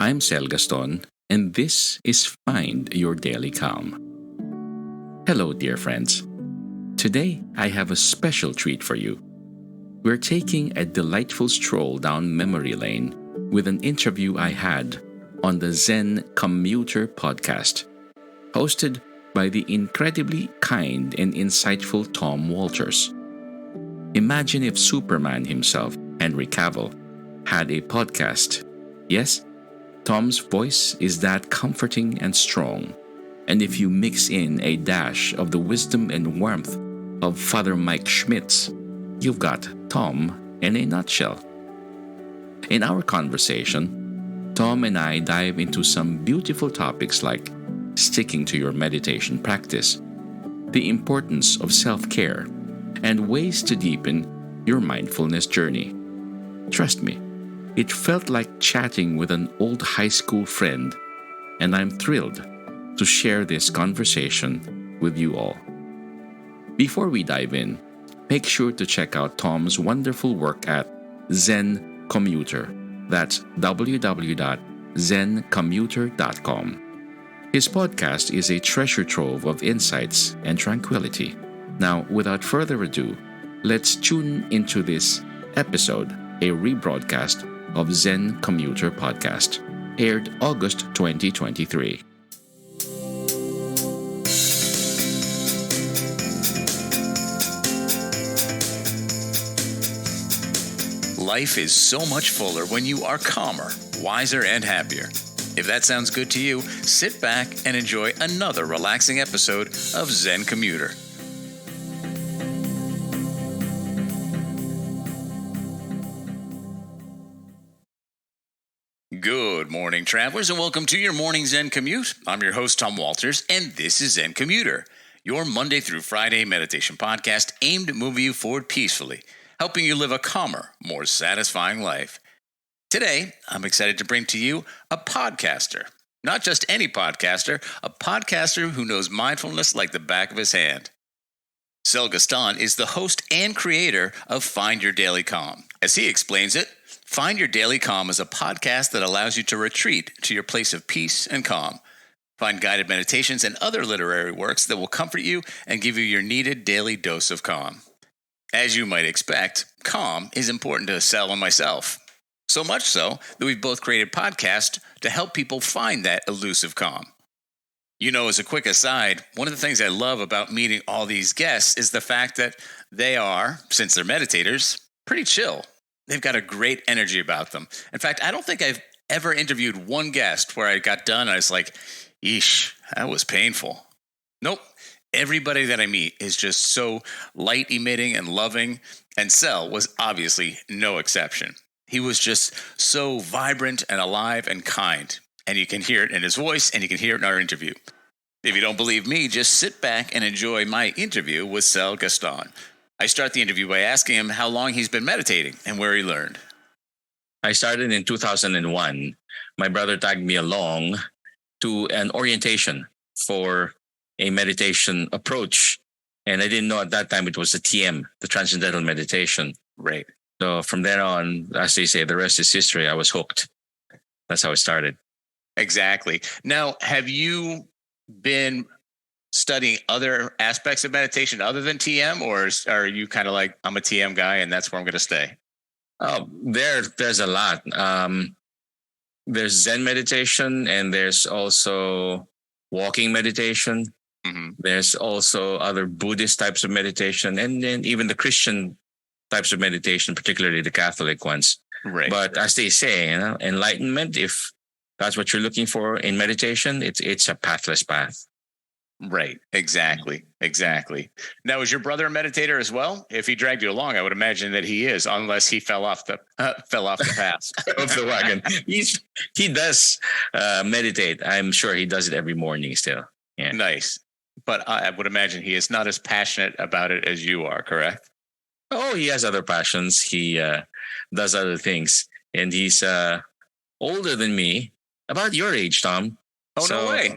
I'm Sel Gaston, and this is Find Your Daily Calm. Hello, dear friends. Today, I have a special treat for you. We're taking a delightful stroll down memory lane with an interview I had on the Zen Commuter podcast, hosted by the incredibly kind and insightful Thom Walters. Imagine if Superman himself, Henry Cavill, had a podcast. Yes, Thom's voice is that comforting and strong, and if you mix in a dash of the wisdom and warmth of Father Mike Schmitz, you've got Thom in a nutshell. In our conversation, Thom and I dive into some beautiful topics like sticking to your meditation practice, the importance of self-care, and ways to deepen your mindfulness journey. Trust me, it felt like chatting with an old high school friend, and I'm thrilled to share this conversation with you all. Before we dive in, make sure to check out Thom's wonderful work at Zen Commuter. That's www.zencommuter.com. His podcast is a treasure trove of insights and tranquility. Now, without further ado, let's tune into this episode, a rebroadcast of Zen Commuter podcast, aired August 2023. Life is so much fuller when you are calmer, wiser, and happier. If that sounds good to you, sit back and enjoy another relaxing episode of Zen Commuter. Good morning, travelers, and welcome to your morning Zen Commute. I'm your host, Thom Walters, and this is Zen Commuter, your Monday through Friday meditation podcast aimed at moving you forward peacefully, helping you live a calmer, more satisfying life. Today, I'm excited to bring to you a podcaster. Not just any podcaster, a podcaster who knows mindfulness like the back of his hand. Sel Gaston is the host and creator of Find Your Daily Calm. As he explains it, Find Your Daily Calm is a podcast that allows you to retreat to your place of peace and calm. Find guided meditations and other literary works that will comfort you and give you your needed daily dose of calm. As you might expect, calm is important to Sel and myself. So much so that we've both created podcasts to help people find that elusive calm. You know, as a quick aside, one of the things I love about meeting all these guests is the fact that they are, since they're meditators, pretty chill. They've got a great energy about them. In fact, I don't think I've ever interviewed one guest where I got done and I was like, eesh, that was painful. Nope. Everybody that I meet is just so light emitting and loving, and Sel was obviously no exception. He was just so vibrant and alive and kind, and you can hear it in his voice and you can hear it in our interview. If you don't believe me, just sit back and enjoy my interview with Sel Gaston. I start the interview by asking him how long he's been meditating and where he learned. I started in 2001. My brother tagged me along to an orientation for a meditation approach. And I didn't know at that time it was the TM, the Transcendental Meditation. Right. So from then on, as they say, the rest is history. I was hooked. That's how it started. Exactly. Now, have you been studying other aspects of meditation other than TM, or are you kind of like, I'm a TM guy and that's where I'm going to stay? Oh, there's a lot. There's Zen meditation, and there's also walking meditation. Mm-hmm. There's also other Buddhist types of meditation, and then even the Christian types of meditation, particularly the Catholic ones. Right. But as they say, enlightenment, if that's what you're looking for in meditation, it's a pathless path. Right. Exactly. Now, is your brother a meditator as well? If he dragged you along, I would imagine that he is, unless he fell off the path. Off the wagon. He does meditate. I'm sure he does it every morning still. Yeah. Nice. But I would imagine he is not as passionate about it as you are, correct? Oh, he has other passions. He does other things. And he's older than me, about your age, Thom. Oh, no way.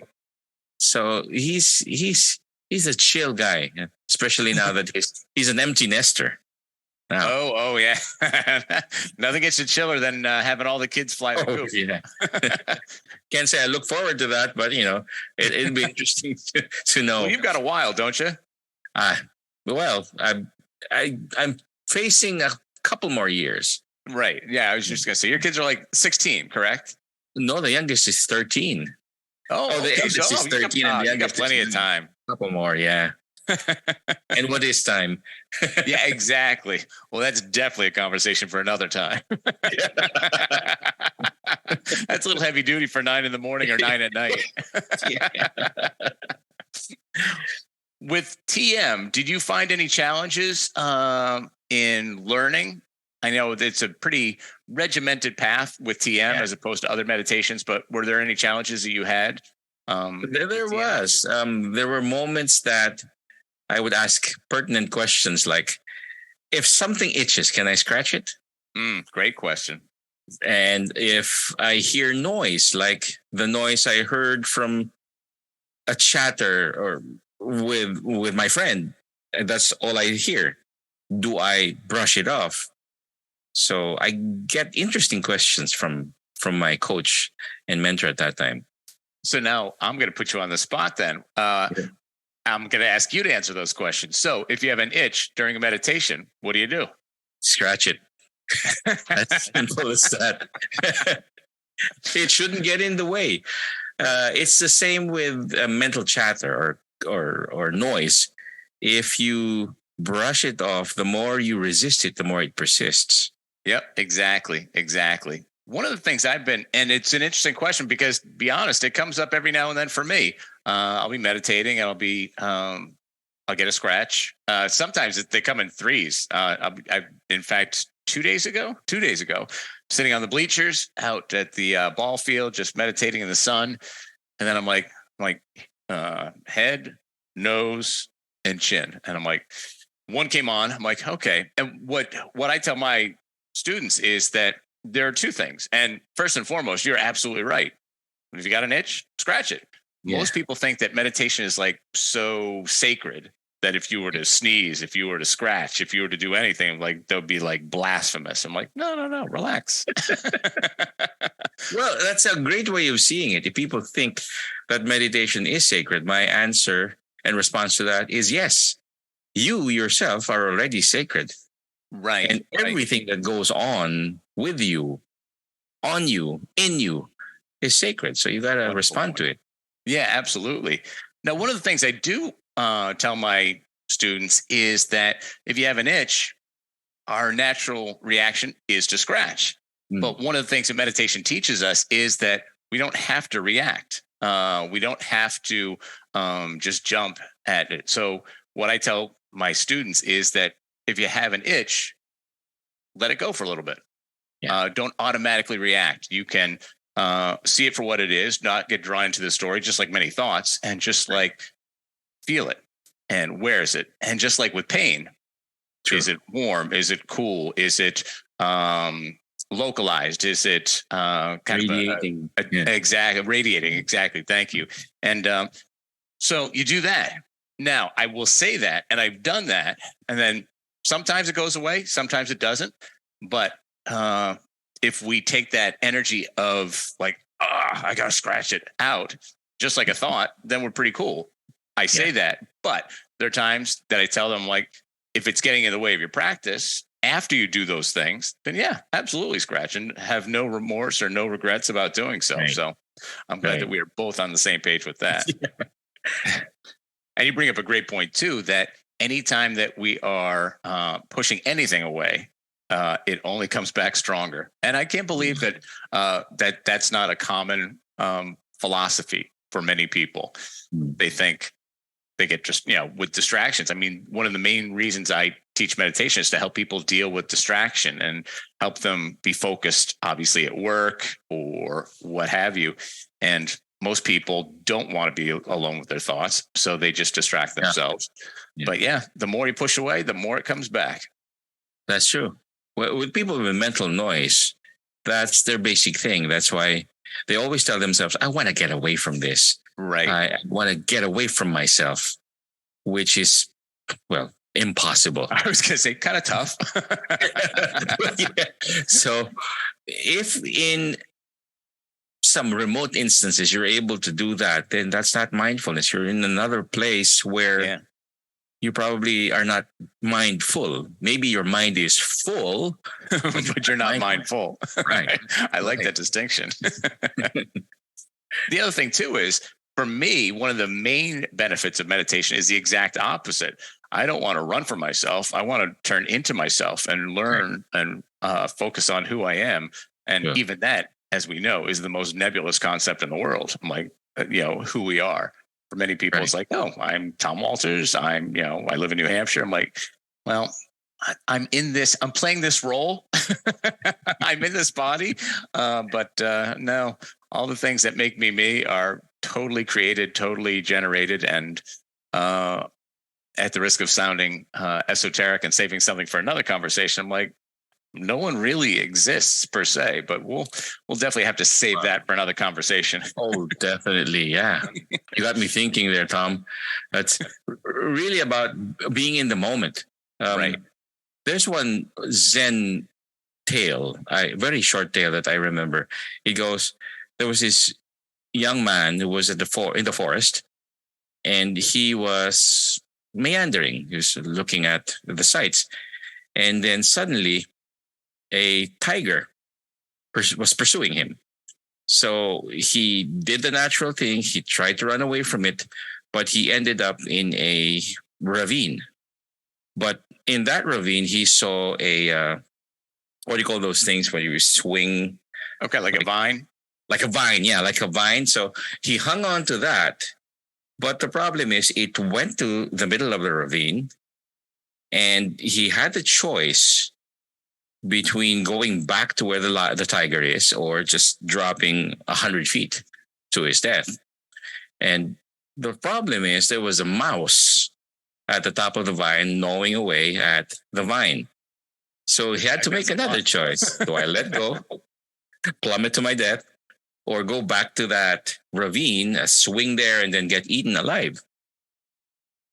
So he's a chill guy, especially now that he's an empty nester. Now, Oh yeah. Nothing gets you chiller than having all the kids fly the coop. yeah. Can't say I look forward to that, but it'd be interesting to know. Well, you've got a while, don't you? Well, I'm facing a couple more years. Right. Yeah, I was just gonna say your kids are like 16, correct? No, the youngest is 13. Oh, the okay. eldest is 13, and the you got youngest plenty is of time. a couple more, yeah. And what is time? Yeah, exactly. Well, that's definitely a conversation for another time. That's a little heavy duty for 9 a.m. or 9 at night. With TM, did you find any challenges in learning? I know it's a pretty regimented path with TM as opposed to other meditations, but were there any challenges that you had? There was. There were moments that I would ask pertinent questions like, if something itches, can I scratch it? Great question. And if I hear noise, like the noise I heard from a chatter or with my friend, and that's all I hear, do I brush it off? So I get interesting questions from my coach and mentor at that time. So now I'm going to put you on the spot then. I'm going to ask you to answer those questions. So if you have an itch during a meditation, what do you do? Scratch it. As simple as that. It shouldn't get in the way. It's the same with mental chatter or noise. If you brush it off, the more you resist it, the more it persists. Yep, exactly. One of the things and it's an interesting question because, to be honest, it comes up every now and then for me. I'll be meditating and I'll get a scratch. Sometimes they come in threes. In fact, 2 days ago, sitting on the bleachers out at the ball field, just meditating in the sun. And then I'm like head, nose, and chin. And I'm like, one came on. I'm like, okay. And what I tell my students is that there are two things. And first and foremost, you're absolutely right. If you got an itch, scratch it. Yeah. Most people think that meditation is like so sacred that if you were to sneeze, if you were to scratch, if you were to do anything, like they'll be like blasphemous. I'm like, no, relax. Well, that's a great way of seeing it. If people think that meditation is sacred, my answer and response to that is yes. You yourself are already sacred. Right. And everything that goes on with you, on you, in you is sacred. So you got to respond to it. Yeah, absolutely. Now, one of the things I do tell my students is that if you have an itch, our natural reaction is to scratch. But one of the things that meditation teaches us is that we don't have to react. We don't have to just jump at it. So what I tell my students is that if you have an itch, let it go for a little bit. Yeah. Don't automatically react. You can see it for what it is, not get drawn into the story, just like many thoughts, and just like feel it. And where is it? And just like with pain, is it warm? Is it cool? Is it localized? Is it kind radiating? Exactly, radiating. Exactly. Thank you. And so you do that. Now, I will say that, and I've done that, and then sometimes it goes away, sometimes it doesn't. But if we take that energy of like, I got to scratch it out, just like a thought, then we're pretty cool. I say that, but there are times that I tell them, like, if it's getting in the way of your practice, after you do those things, then yeah, absolutely scratch and have no remorse or no regrets about doing so. Right. So I'm glad that we are both on the same page with that. And you bring up a great point too, that anytime that we are pushing anything away, it only comes back stronger. And I can't believe that that's not a common philosophy for many people. They think they get just, with distractions. I mean, one of the main reasons I teach meditation is to help people deal with distraction and help them be focused, obviously at work or what have you. And most people don't want to be alone with their thoughts, so they just distract themselves. Yeah. But the more you push away, the more it comes back. That's true. With people with mental noise, that's their basic thing. That's why they always tell themselves, I want to get away from this. Right. I want to get away from myself, which is, impossible. I was going to say kind of tough. Yeah. So if in some remote instances you're able to do that, then that's not mindfulness. You're in another place where you probably are not mindful. Maybe your mind is full, but you're not mindful. Right. I like that distinction. The other thing too is, for me, one of the main benefits of meditation is the exact opposite. I don't want to run from myself. I want to turn into myself and learn and focus on who I am. And even that, as we know, is the most nebulous concept in the world. I'm like, who we are. For many people, it's like, oh, I'm Thom Walters. I live in New Hampshire. I'm like, well, I'm in this. I'm playing this role. I'm in this body. But no, all the things that make me are totally created, totally generated, and at the risk of sounding esoteric and saving something for another conversation, I'm like, no one really exists per se, but we'll definitely have to save that for another conversation. Oh, definitely. Yeah. You got me thinking there, Thom. That's really about being in the moment. Right. There's one Zen tale, very short tale that I remember. It goes, there was this young man who was in the forest, and he was meandering. He was looking at the sights. And then suddenly a tiger was pursuing him. So he did the natural thing. He tried to run away from it, but he ended up in a ravine. But in that ravine, he saw a, what do you call those things when you swing? Okay, like a vine? Like a vine, yeah, like a vine. So he hung on to that. But the problem is it went to the middle of the ravine, and he had the choice between going back to where the tiger is or just dropping 100 feet to his death. And the problem is there was a mouse at the top of the vine gnawing away at the vine. So he had to make another choice. Do I let go, plummet to my death, or go back to that ravine, swing there, and then get eaten alive?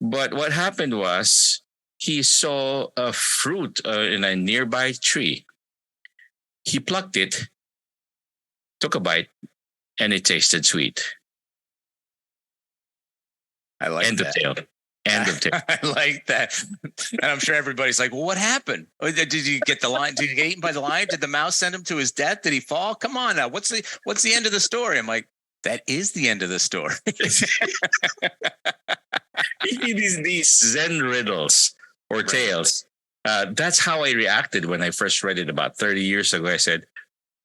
But what happened was, he saw a fruit in a nearby tree. He plucked it, took a bite, and it tasted sweet. I like End that. of tale. End of tale. I like that. And I'm sure everybody's like, well, what happened? Did you get the lion? Did you get eaten by the lion? Did the mouse send him to his death? Did he fall? Come on now. What's the end of the story? I'm like, that is the end of the story. These Zen riddles or tales. That's how I reacted when I first read it about 30 years ago. I said,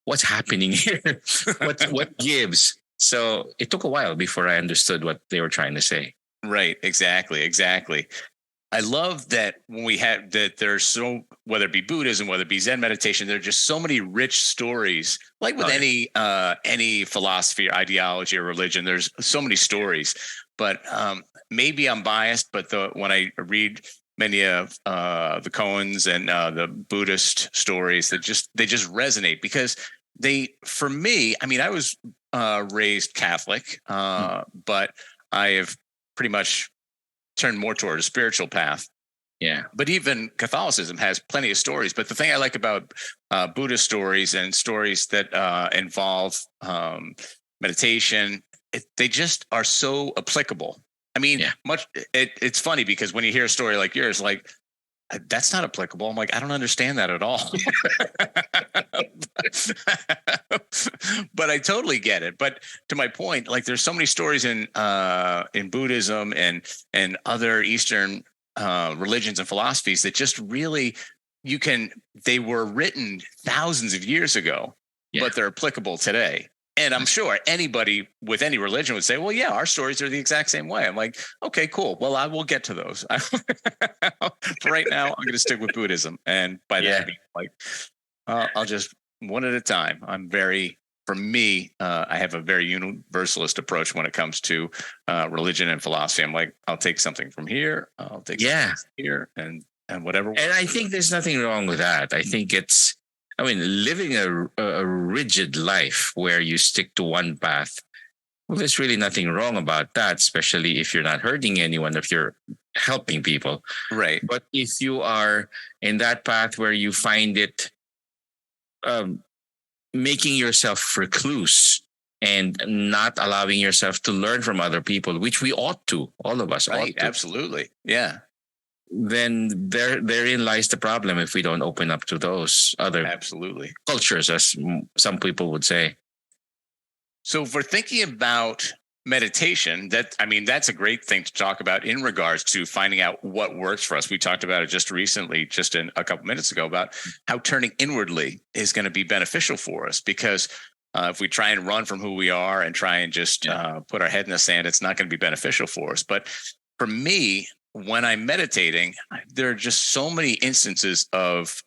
what's happening here? What gives? So it took a while before I understood what they were trying to say. Right. Exactly. I love that when we have that there's so, whether it be Buddhism, whether it be Zen meditation, there are just so many rich stories, like with any philosophy or ideology or religion, there's so many stories. But maybe I'm biased, but when I read many of the koans and the Buddhist stories, they just resonate because for me, I mean, I was raised Catholic, but I have pretty much turned more toward a spiritual path. Yeah. But even Catholicism has plenty of stories. But the thing I like about Buddhist stories and stories that involve meditation, they just are so applicable. I mean, it's funny because when you hear a story like yours, like, that's not applicable. I'm like, I don't understand that at all. But I totally get it. But to my point, like, there's so many stories in Buddhism and other Eastern religions and philosophies that just really they were written thousands of years ago, but they're applicable today. And I'm sure anybody with any religion would say, well, yeah, our stories are the exact same way. I'm like, okay, cool. Well, I will get to those. For right now, I'm going to stick with Buddhism. And by that, I mean, like, I'll just one at a time. For me, I have a very universalist approach when it comes to religion and philosophy. I'm like, I'll take something from here. I'll take something from here and whatever. And I think there's nothing wrong with that. I think living a rigid life where you stick to one path, well, there's really nothing wrong about that, especially if you're not hurting anyone, if you're helping people. Right. But if you are in that path where you find it um, making yourself recluse and not allowing yourself to learn from other people, which we ought to, all of us Right. ought to, Absolutely. Yeah. then therein lies the problem if we don't open up to those other Absolutely. cultures, as some people would say. So if we're thinking about meditation, that's a great thing to talk about in regards to finding out what works for us. We talked about it just recently, just in a couple minutes ago, about how turning inwardly is going to be beneficial for us, because if we try and run from who we are and try and just put our head in the sand, it's not going to be beneficial for us. But for me, when I'm meditating, there are just so many instances of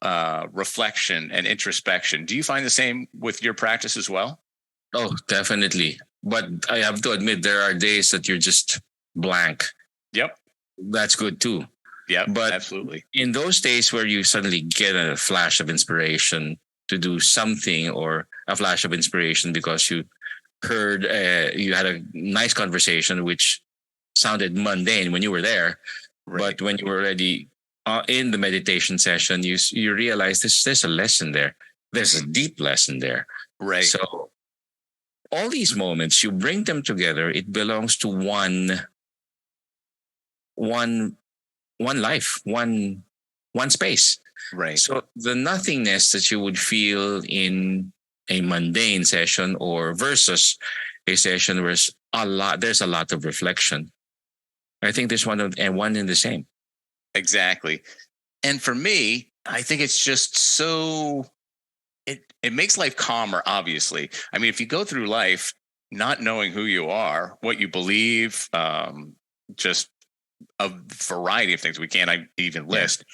reflection and introspection. Do you find the same with your practice as well? Oh, definitely. But I have to admit, there are days that you're just blank. Yep. That's good too. Yeah, but absolutely. In those days where you suddenly get a flash of inspiration to do something, or a flash of inspiration because you heard, you had a nice conversation which sounded mundane when you were there, Right. but when you were already in the meditation session, you realize there's a lesson there. There's a deep lesson there. Right. So all these moments, you bring them together. It belongs to one life, one space. Right. So the nothingness that you would feel in a mundane session or versus a session where there's a lot of reflection. I think there's one in the same. Exactly. And for me, I think it's just so it makes life calmer, obviously. I mean, if you go through life not knowing who you are, what you believe, just a variety of things we can't even list.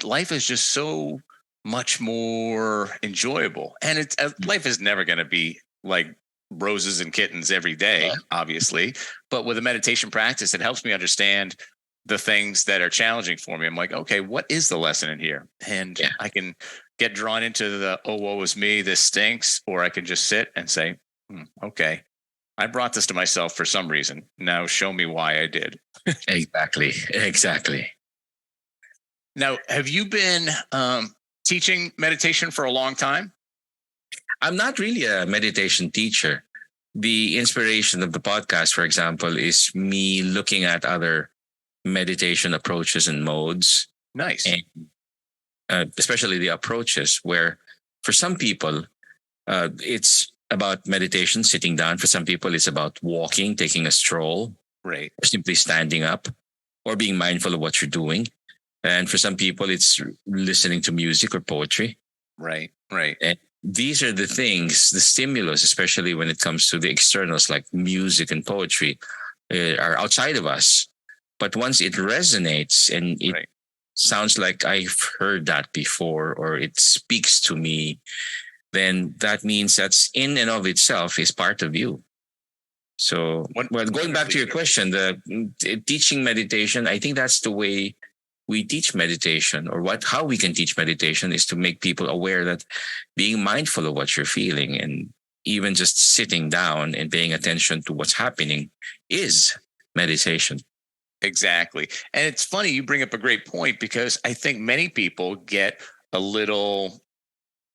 Life is just so much more enjoyable, and life is never going to be like roses and kittens every day, obviously. But with a meditation practice, it helps me understand the things that are challenging for me. I'm like, okay, what is the lesson in here? And I can get drawn into the, oh, woe is me, this stinks, or I can just sit and say, okay, I brought this to myself for some reason. Now show me why I did. Exactly. Now, have you been teaching meditation for a long time? I'm not really a meditation teacher. The inspiration of the podcast, for example, is me looking at other meditation approaches and modes. Nice. And especially the approaches where for some people, it's about meditation, sitting down. For some people, it's about walking, taking a stroll, right, or simply standing up, or being mindful of what you're doing. And for some people, it's listening to music or poetry. Right. And these are the things, the stimulus, especially when it comes to the externals like music and poetry, are outside of us. But once it resonates and it sounds like I've heard that before, or it speaks to me, then that means that's in and of itself is part of you. So, going back to your question, the teaching meditation, I think that's the way we teach meditation, or how we can teach meditation is to make people aware that being mindful of what you're feeling and even just sitting down and paying attention to what's happening is meditation. Exactly. And it's funny you bring up a great point, because I think many people get a little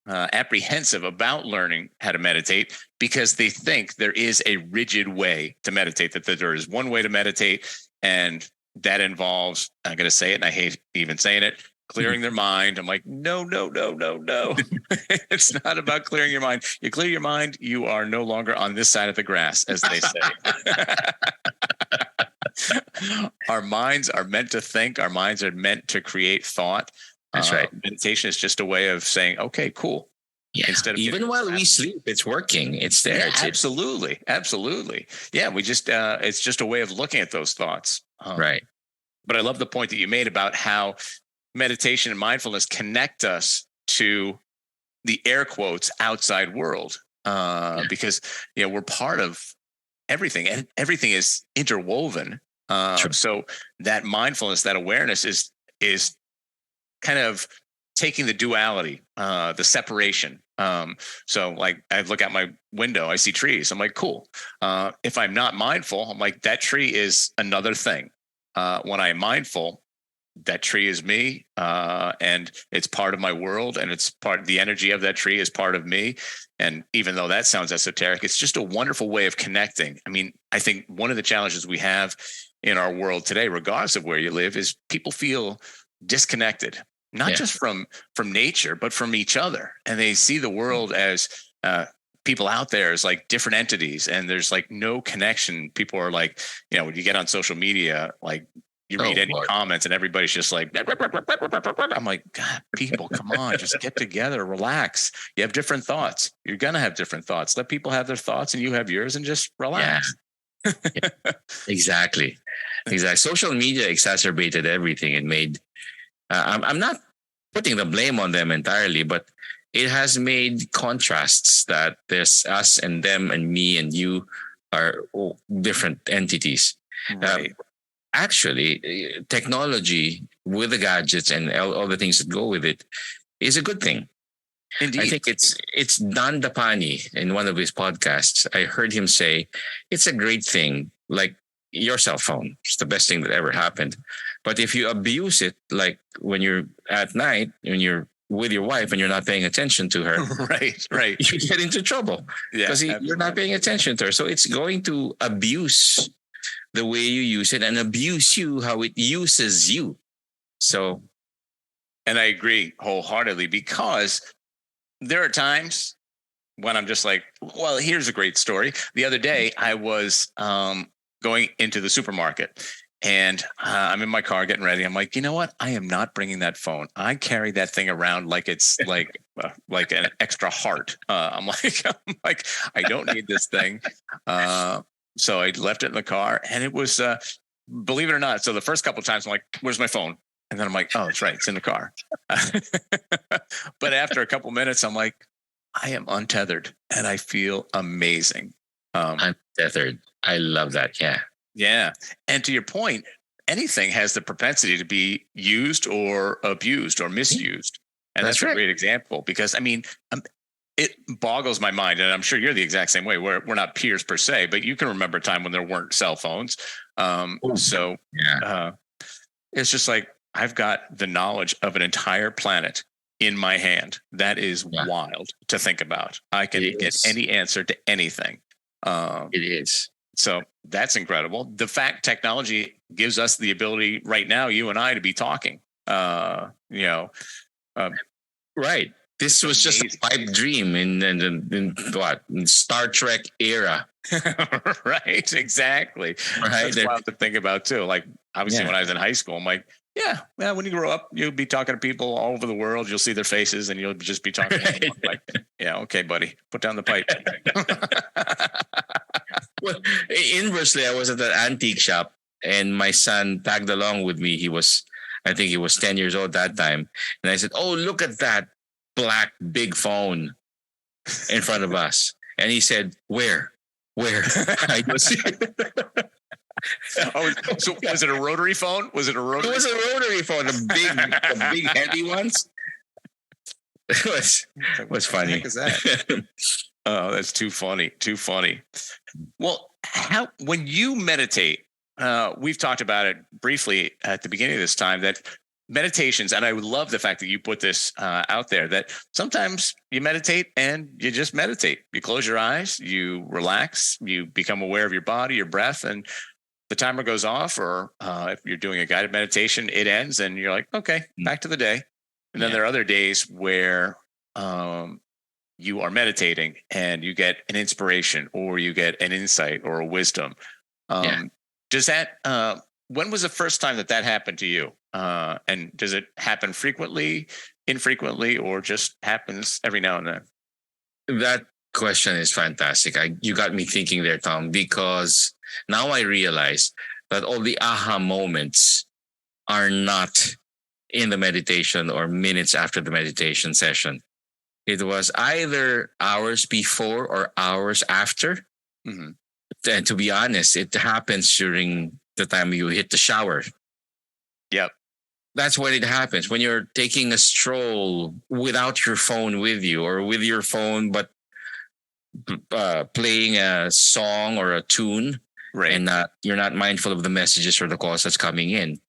apprehensive about learning how to meditate because they think there is a rigid way to meditate, that there is one way to meditate, and that involves, I'm going to say it and I hate even saying it, clearing their mind. I'm like, no. It's not about clearing your mind. You clear your mind, you are no longer on this side of the grass, as they say. Our minds are meant to think. Our minds are meant to create thought. That's right. Meditation is just a way of saying, okay, cool. Yeah. Instead of even while we sleep, it's working. It's there. Yeah, absolutely. Yeah, we just it's just a way of looking at those thoughts. Right. But I love the point that you made about how meditation and mindfulness connect us to the air quotes outside world, because we're part of everything, and everything is interwoven. So that mindfulness, that awareness is kind of taking the duality, the separation. So like I look out my window, I see trees. I'm like, cool. If I'm not mindful, I'm like, that tree is another thing. when I am mindful, that tree is me, and it's part of my world, and it's part. The energy of that tree is part of me. And even though that sounds esoteric, it's just a wonderful way of connecting. I mean, I think one of the challenges we have in our world today, regardless of where you live, is people feel disconnected, not just from nature, but from each other, and they see the world as people out there as like different entities, and there's like no connection. People are like, when you get on social media, like you read any comments and everybody's just like, I'm like, God, people, come on, just get together, relax. You have different thoughts. You're going to have different thoughts. Let people have their thoughts and you have yours, and just relax. Yeah. Exactly. Social media exacerbated everything. It made, I'm not putting the blame on them entirely, but it has made contrasts that there's us and them and me and you are different entities. Right. Actually, technology with the gadgets and all the things that go with it is a good thing. Indeed. I think it's Dan Dapani in one of his podcasts. I heard him say it's a great thing, like your cell phone. It's the best thing that ever happened. But if you abuse it, like when you're at night, when you're with your wife and you're not paying attention to her, right, you get into trouble because you're not paying attention to her. So it's going to abuse the way you use it and abuse you how it uses you. So, and I agree wholeheartedly, because there are times when I'm just like, well, here's a great story. The other day I was going into the supermarket, and I'm in my car getting ready. I'm like, you know what? I am not bringing that phone. I carry that thing around like it's like an extra heart. I'm like, I don't need this thing. So I left it in the car, and it was, believe it or not. So the first couple of times I'm like, where's my phone? And then I'm like, oh, that's right, it's in the car. But after a couple of minutes, I'm like, I am untethered and I feel amazing. Untethered. I love that. Yeah. Yeah. And to your point, anything has the propensity to be used or abused or misused. And that's a great example, because I mean, it boggles my mind, and I'm sure you're the exact same way. We're not peers per se, but you can remember a time when there weren't cell phones. It's just like, I've got the knowledge of an entire planet in my hand. That is wild to think about. I can get any answer to anything. It is. So that's incredible. The fact technology gives us the ability right now, you and I, to be talking. Right. This was just a pipe dream in Star Trek era. Right, exactly. Right. That's wild to think about too. Like, obviously, when I was in high school, I'm like, when you grow up, you'll be talking to people all over the world. You'll see their faces, and you'll just be talking to them. Like, okay, buddy, put down the pipe. Well, inversely, I was at an antique shop, and my son tagged along with me. I think he was 10 years old that time. And I said, oh, look at that black big phone in front of us. And he said, where? I was so was it a rotary phone? It was a rotary phone, the big heavy ones. It was funny. What the heck is that? Oh, that's too funny. Well, when you meditate, we've talked about it briefly at the beginning of this time, that meditations, and I would love the fact that you put this out there, that sometimes you meditate and you just meditate. You close your eyes, you relax, you become aware of your body, your breath, and the timer goes off, or if you're doing a guided meditation, it ends and you're like, okay, back to the day. And then there are other days where you are meditating and you get an inspiration, or you get an insight or a wisdom. Does that, when was the first time that happened to you? And does it happen frequently, infrequently, or just happens every now and then? That question is fantastic. You got me thinking there, Thom, because now I realize that all the aha moments are not in the meditation or minutes after the meditation session. It was either hours before or hours after. Mm-hmm. And to be honest, it happens during the time you hit the shower. Yep. That's when it happens. When you're taking a stroll without your phone with you, or with your phone but playing a song or a tune, Right. and you're not mindful of the messages or the calls that's coming in.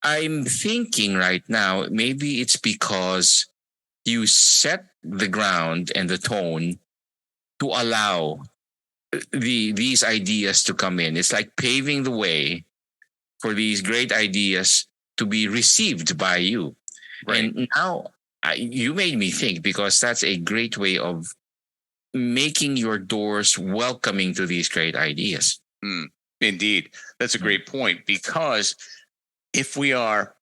I'm thinking right now, maybe it's because you set the ground and the tone to allow these ideas to come in. It's like paving the way for these great ideas to be received by you. Right. And now you made me think, because that's a great way of making your doors welcoming to these great ideas. Indeed. That's a great point, because if we are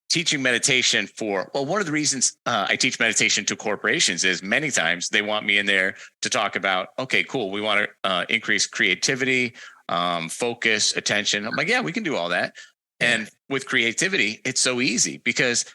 teaching meditation one of the reasons I teach meditation to corporations is many times they want me in there to talk about, okay, cool, we want to increase creativity, focus, attention. I'm like, yeah, we can do all that. Yeah. And with creativity, it's so easy, because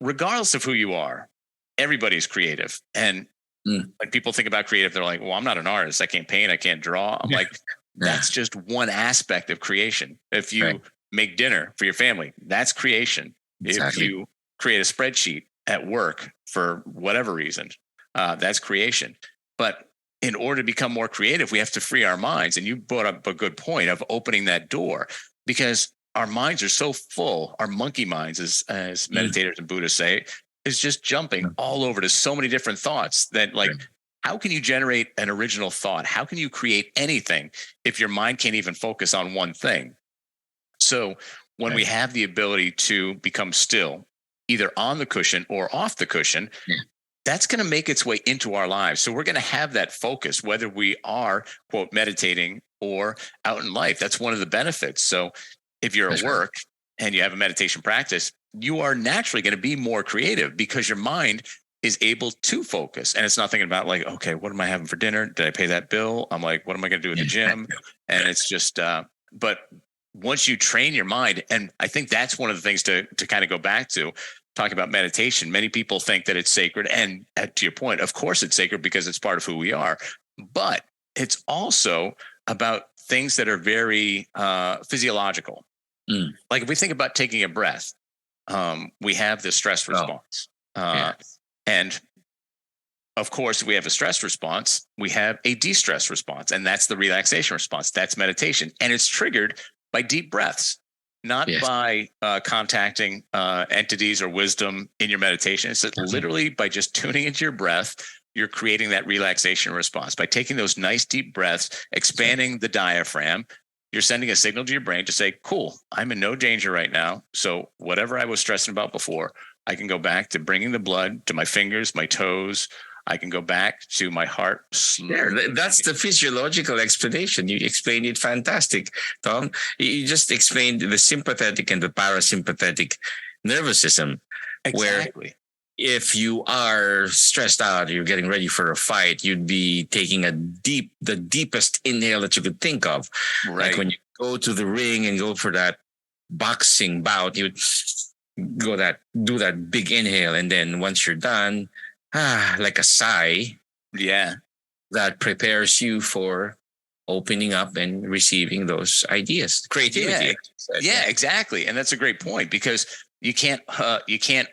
regardless of who you are, everybody's creative. And when people think about creative, they're like, well, I'm not an artist. I can't paint. I can't draw. I'm like, that's just one aspect of creation. If you make dinner for your family, that's creation. Exactly. If you create a spreadsheet at work for whatever reason, that's creation. But in order to become more creative, we have to free our minds. And you brought up a good point of opening that door, because our minds are so full. Our monkey minds, as meditators and Buddhists say, is just jumping all over to so many different thoughts that, like, how can you generate an original thought? How can you create anything if your mind can't even focus on one thing? So when we have the ability to become still, either on the cushion or off the cushion, that's going to make its way into our lives. So we're going to have that focus, whether we are, quote, meditating or out in life. That's one of the benefits. So if you're at work and you have a meditation practice, you are naturally going to be more creative, because your mind is able to focus. And it's not thinking about, like, okay, what am I having for dinner? Did I pay that bill? I'm like, what am I going to do at the gym? And it's just, but once you train your mind, and I think that's one of the things to kind of go back to, talking about meditation. Many people think that it's sacred. And to your point, of course it's sacred, because it's part of who we are. But it's also about things that are very physiological. Like if we think about taking a breath, we have the stress response. And of course, if we have a stress response, we have a de-stress response. And that's the relaxation response. That's meditation. And it's triggered by deep breaths, not by contacting entities or wisdom in your meditation. It's literally by just tuning into your breath, you're creating that relaxation response. By taking those nice deep breaths, expanding the diaphragm, you're sending a signal to your brain to say, cool, I'm in no danger right now. So whatever I was stressing about before, I can go back to bringing the blood to my fingers, my toes. I can go back to my heart. That's the physiological explanation. You explained it fantastic, Thom. You just explained the sympathetic and the parasympathetic nervous system. Exactly. Where if you are stressed out, you're getting ready for a fight, you'd be taking the deepest inhale that you could think of. Right. Like when you go to the ring and go for that boxing bout, you would do that big inhale. And then once you're done, like a sigh. Yeah. That prepares you for opening up and receiving those ideas. Creativity. Yeah, exactly. And that's a great point, because you can't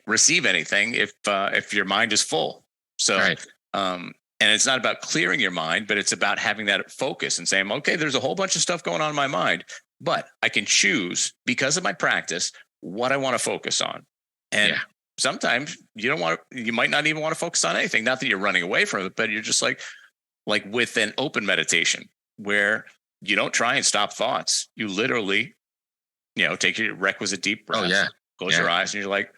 receive anything if your mind is full. So, and it's not about clearing your mind, but it's about having that focus and saying, okay, there's a whole bunch of stuff going on in my mind, but I can choose, because of my practice, what I want to focus on. And sometimes you might not even want to focus on anything. Not that you're running away from it, but you're just like with an open meditation where you don't try and stop thoughts. You literally, take your requisite deep breath, close your eyes, and you're like,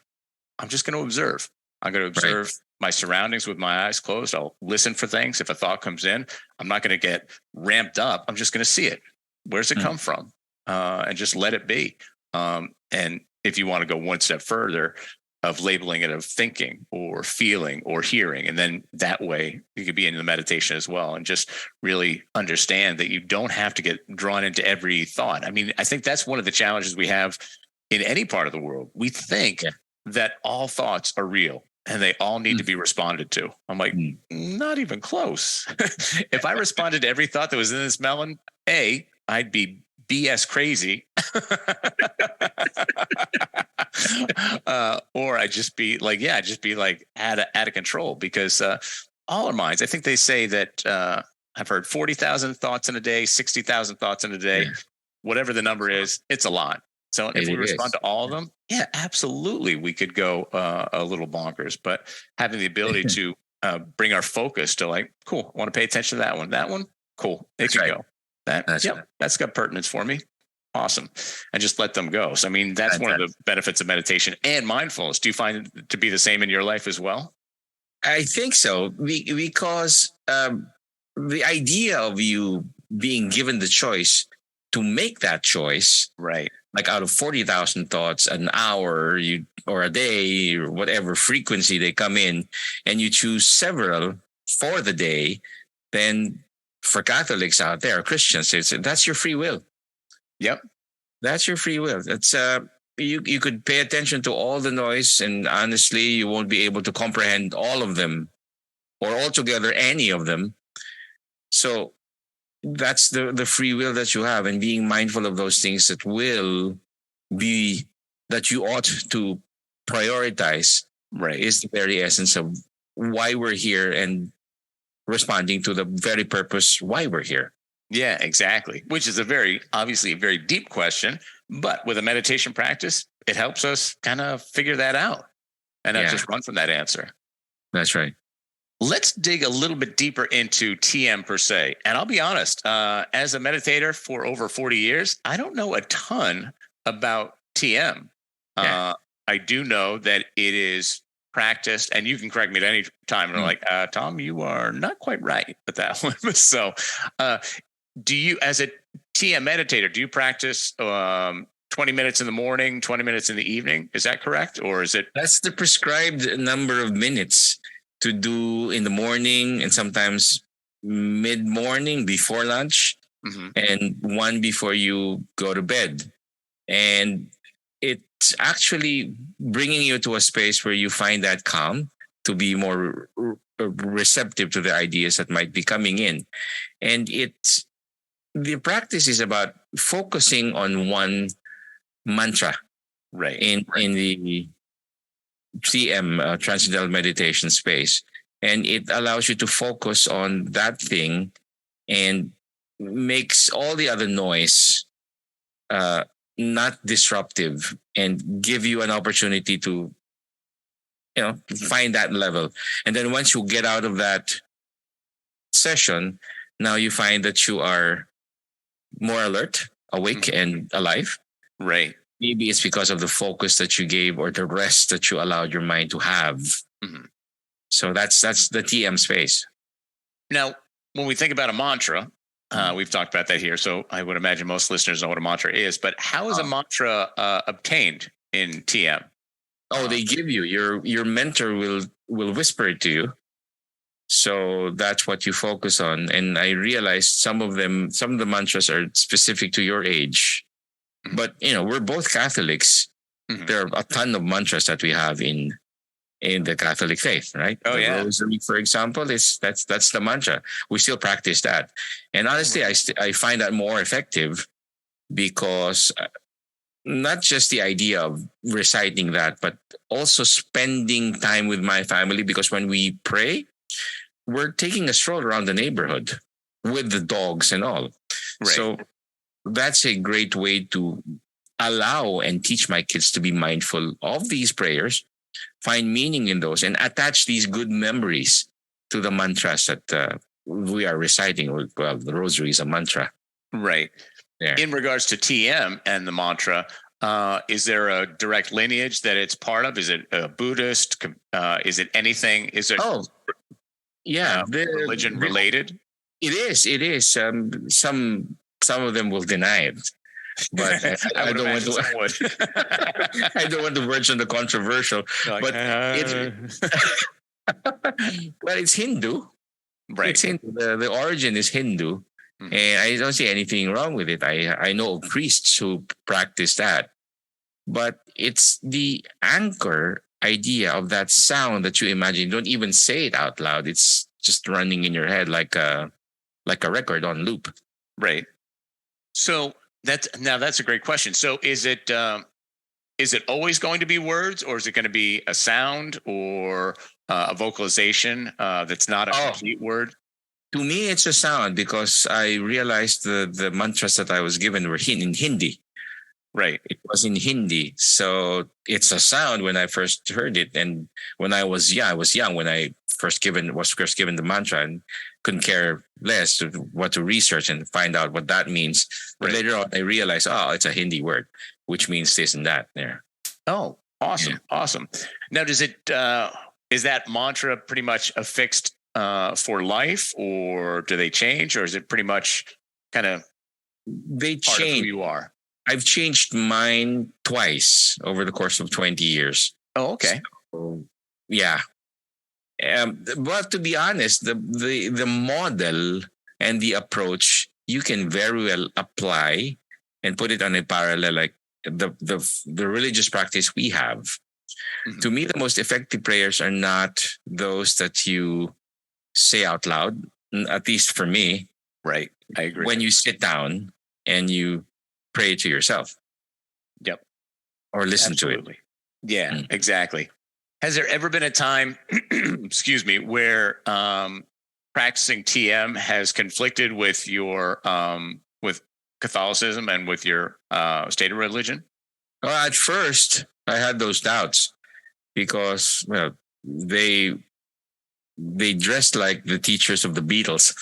I'm just going to observe. I'm going to observe my surroundings with my eyes closed. I'll listen for things. If a thought comes in, I'm not going to get ramped up. I'm just going to see it. Where's it come from? And just let it be. And if you want to go one step further, of labeling it of thinking or feeling or hearing. And then that way you could be in the meditation as well, and just really understand that you don't have to get drawn into every thought. I mean, I think that's one of the challenges we have in any part of the world. We think that all thoughts are real and they all need to be responded to. I'm like, not even close. If I responded to every thought that was in this melon, I'd be BS crazy. Or I'd just be like, out of control, because all our minds, I think they say that I've heard 40,000 thoughts in a day, 60,000 thoughts in a day, Yeah, whatever the number is, it's a lot. So if we it respond is. to all of them, yeah, absolutely, we could go a little bonkers. But having the ability to bring our focus to like, cool, I want to pay attention to that one. That one, cool, it That's could right. go. That, That's yep, right. that's got pertinence for me. Awesome. And just let them go. So, I mean, that's one of the Fantastic. benefits of meditation and mindfulness. Do you find it to be the same in your life as well? I think so, because the idea of you being given the choice to make that choice, Right. like out of 40,000 thoughts an hour, or a day, or whatever frequency they come in, and you choose several for the day, then for Catholics out there, Christians, that's your free will. Yep. That's your free will. That's you could pay attention to all the noise, and honestly, you won't be able to comprehend all of them or altogether any of them. So that's the free will that you have, and being mindful of those things that will be that you ought to prioritize Right. is the very essence of why we're here, and responding to the very purpose why we're here. Yeah, exactly. Which is obviously a very deep question, but with a meditation practice, it helps us kind of figure that out and not Yeah. just run from that answer. That's right. Let's dig a little bit deeper into TM per se. And I'll be honest, as a meditator for over 40 years, I don't know a ton about TM. Yeah. I do know that it is practiced, and you can correct me at any time. And I'm like, Thom, you are not quite right with that one. So, do you, as a TM meditator, do you practice 20 minutes in the morning, 20 minutes in the evening? Is that correct? Or is it? That's the prescribed number of minutes to do in the morning, and sometimes mid-morning before lunch, and one before you go to bed. And it's actually bringing you to a space where you find that calm, to be more receptive to the ideas that might be coming in. And the practice is about focusing on one mantra Right. in the TM, Transcendental Meditation space. And it allows you to focus on that thing, and makes all the other noise not disruptive, and give you an opportunity to find that level. And then once you get out of that session, now you find that you are more alert, awake, and alive. Right. Maybe it's because of the focus that you gave, or the rest that you allowed your mind to have. So that's the TM space. Now, when we think about a mantra, we've talked about that here. So I would imagine most listeners know what a mantra is. But how is a mantra obtained in TM? They give you, your mentor will whisper it to you. So that's what you focus on. And I realized some of the mantras are specific to your age. But we're both Catholics. There are a ton of mantras that we have in the Catholic faith, right? Oh, yeah. Rosary, for example, that's the mantra. We still practice that, and honestly, I find that more effective, because not just the idea of reciting that, but also spending time with my family. Because when we pray, we're taking a stroll around the neighborhood with the dogs and all. Right. So that's a great way to allow and teach my kids to be mindful of these prayers, find meaning in those, and attach these good memories to the mantras that we are reciting. Well, the rosary is a mantra. Right. Yeah. In regards to TM and the mantra, is there a direct lineage that it's part of? Is it Buddhist? Is it anything? Is it religion related? It is. Some of them will deny it. But I don't want to. I don't want to verge on the controversial. Like, but it's Hindu, right? It's Hindu. The origin is Hindu, and I don't see anything wrong with it. I know priests who practice that, but it's the anchor idea of that sound that you imagine. You don't even say it out loud. It's just running in your head like a record on loop. Right. So that's a great question. So is it always going to be words, or is it going to be a sound or a vocalization that's not a complete word? To me, it's a sound because I realized the mantras that I was given were in Hindi. Right. It was in Hindi, so it's a sound when I first heard it. And when I was young when I was first given the mantra and couldn't care less of what to research and find out what that means. But Right. later on, I realized, it's a Hindi word, which means this and that. There. Oh, awesome. Yeah. Awesome. Now, is that mantra pretty much affixed for life, or do they change, or is it pretty much kind of They part of who change. you are? I've changed mine twice over the course of 20 years. Oh, okay. So, yeah. But to be honest, the model and the approach you can very well apply and put it on a parallel, like the religious practice we have. Mhm. To me, the most effective prayers are not those that you say out loud. At least for me, Right. I agree. when you sit down and you pray to yourself. Yep. Or listen Absolutely. to it. Yeah, Mm. exactly. Has there ever been a time, excuse me, where practicing TM has conflicted with your with Catholicism and with your state of religion? Well, at first, I had those doubts because, they dressed like the teachers of the Beatles,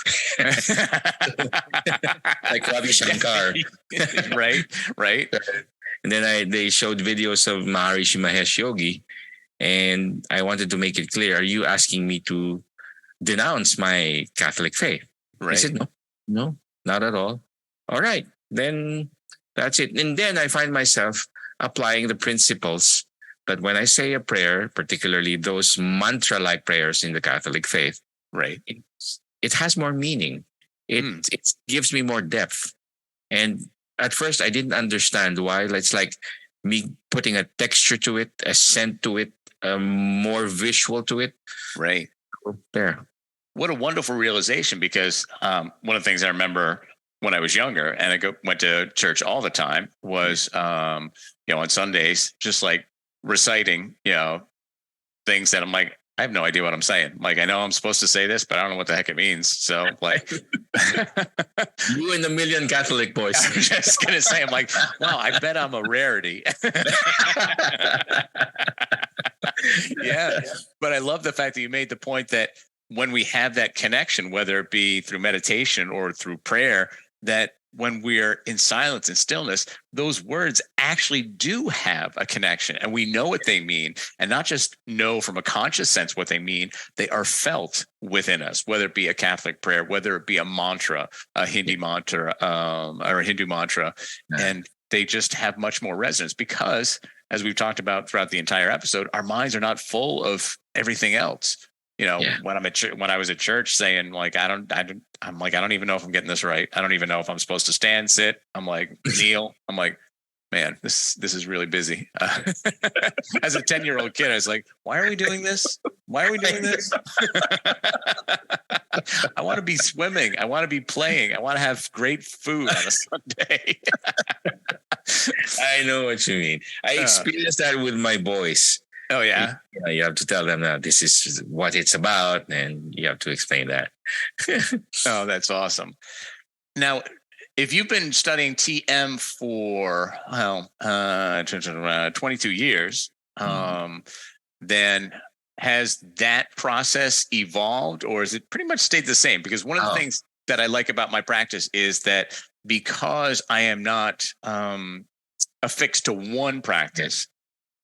like Ravi Shankar. right. And then they showed videos of Maharishi Mahesh Yogi, and I wanted to make it clear: are you asking me to denounce my Catholic faith? Right. He said, no, not at all. All right, then that's it. And then I find myself applying the principles that when I say a prayer, particularly those mantra-like prayers in the Catholic faith, Right. it has more meaning. It gives me more depth. And at first, I didn't understand why. It's like me putting a texture to it, a scent to it, more visual to it. Right. There. What a wonderful realization, because one of the things I remember when I was younger and I went to church all the time was, on Sundays, just like reciting, things that I'm like, I have no idea what I'm saying. Like, I know I'm supposed to say this, but I don't know what the heck it means. So like you and a million Catholic boys. I'm just going to say, I'm like, wow, I bet I'm a rarity. Yeah. But I love the fact that you made the point that when we have that connection, whether it be through meditation or through prayer, that when we're in silence and stillness, those words actually do have a connection and we know what they mean, and not just know from a conscious sense what they mean. They are felt within us, whether it be a Catholic prayer, whether it be a mantra, a Hindi mantra, or a Hindu mantra. And they just have much more resonance because, as we've talked about throughout the entire episode, our minds are not full of everything else. When I'm when I was at church saying like, I don't even know if I'm getting this right. I don't even know if I'm supposed to stand, sit. I'm like, kneel. I'm like, man, this is really busy. As a 10-year-old kid, I was like, why are we doing this? Why are we doing this? I want to be swimming. I want to be playing. I want to have great food on a Sunday. I know what you mean. I experienced that with my boys. Oh, yeah. You have to tell them that this is what it's about, and you have to explain that. Oh, that's awesome. Now, if you've been studying TM for 22 years, then has that process evolved, or is it pretty much stayed the same? Because one of the things that I like about my practice is that because I am not affixed to one practice,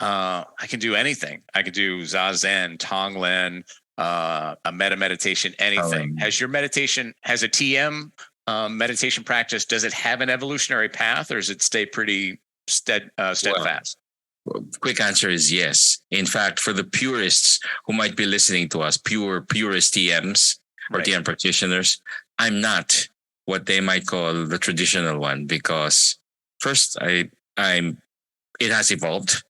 I can do anything. I could do Zazen, Tonglen, a meta meditation, anything. Has your meditation, has a TM meditation practice, does it have an evolutionary path, or does it stay pretty steadfast? Well, quick answer is yes. In fact, for the purists who might be listening to us, purist TMs or TM practitioners, I'm not what they might call the traditional one, because first, it has evolved.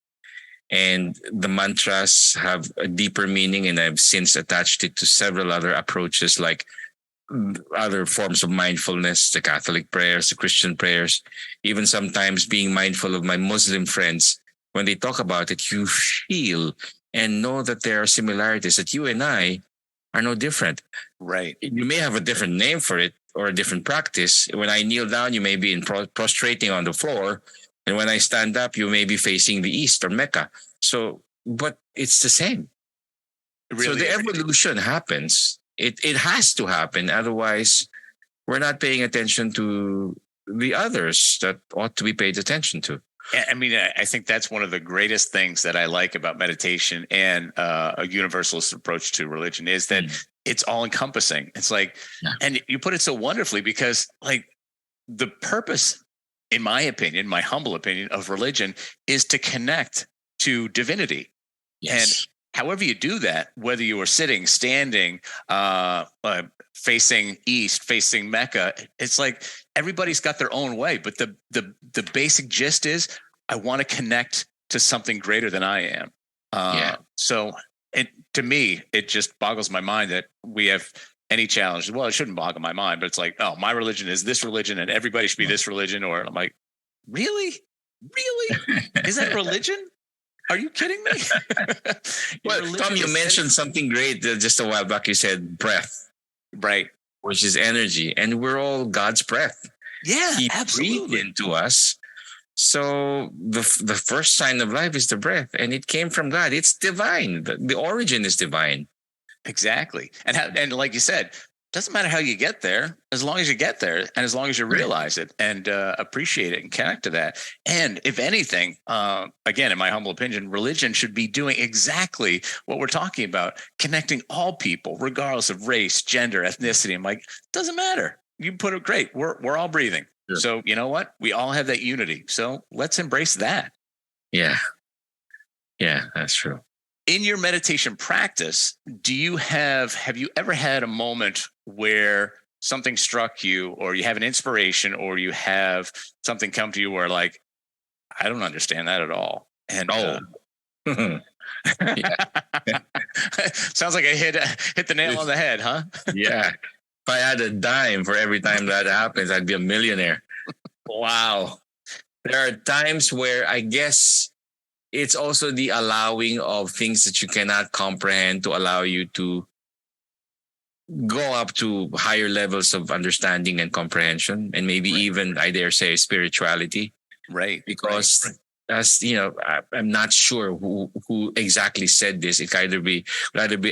And the mantras have a deeper meaning, and I've since attached it to several other approaches, like other forms of mindfulness, the Catholic prayers, the Christian prayers, even sometimes being mindful of my Muslim friends. When they talk about it, you feel and know that there are similarities, that you and I are no different. Right. You may have a different name for it or a different practice. When I kneel down, you may be prostrating on the floor. And when I stand up, you may be facing the east or Mecca. So, but it's the same. Really, so the evolution happens. It has to happen. Otherwise, we're not paying attention to the others that ought to be paid attention to. I mean, I think that's one of the greatest things that I like about meditation and a universalist approach to religion is that it's all encompassing. It's like, and you put it so wonderfully because like the purpose, in my opinion, my humble opinion of religion is to connect to divinity. Yes. And however you do that, whether you are sitting, standing, facing east, facing Mecca, it's like everybody's got their own way. But the basic gist is I want to connect to something greater than I am. So to me, it just boggles my mind that we have any challenge. Well, it shouldn't boggle my mind, but it's like, oh, my religion is this religion and everybody should be this religion. Or I'm like, really? Is that religion? Are you kidding me? Well, Thom, you mentioned something great just a while back. You said breath. Right. Which is energy. And we're all God's breath. Yeah, He absolutely. breathed into us. So the first sign of life is the breath. And it came from God. It's divine. The origin is divine. Exactly. And like you said, doesn't matter how you get there, as long as you get there and as long as you realize it and appreciate it and connect to that. And if anything, again, in my humble opinion, religion should be doing exactly what we're talking about, connecting all people, regardless of race, gender, ethnicity. I'm like, doesn't matter. You put it great. We're all breathing. Sure. So you know what? We all have that unity. So let's embrace that. Yeah. Yeah, that's true. In your meditation practice, have you ever had a moment where something struck you or you have an inspiration or you have something come to you where like, I don't understand that at all. And sounds like I hit the nail on the head, huh? Yeah. If I had a dime for every time that happens, I'd be a millionaire. Wow. There are times where I guess it's also the allowing of things that you cannot comprehend to allow you to go up to higher levels of understanding and comprehension, and maybe even, I dare say, spirituality. Right. Because as you know, I'm not sure who exactly said this. It could either be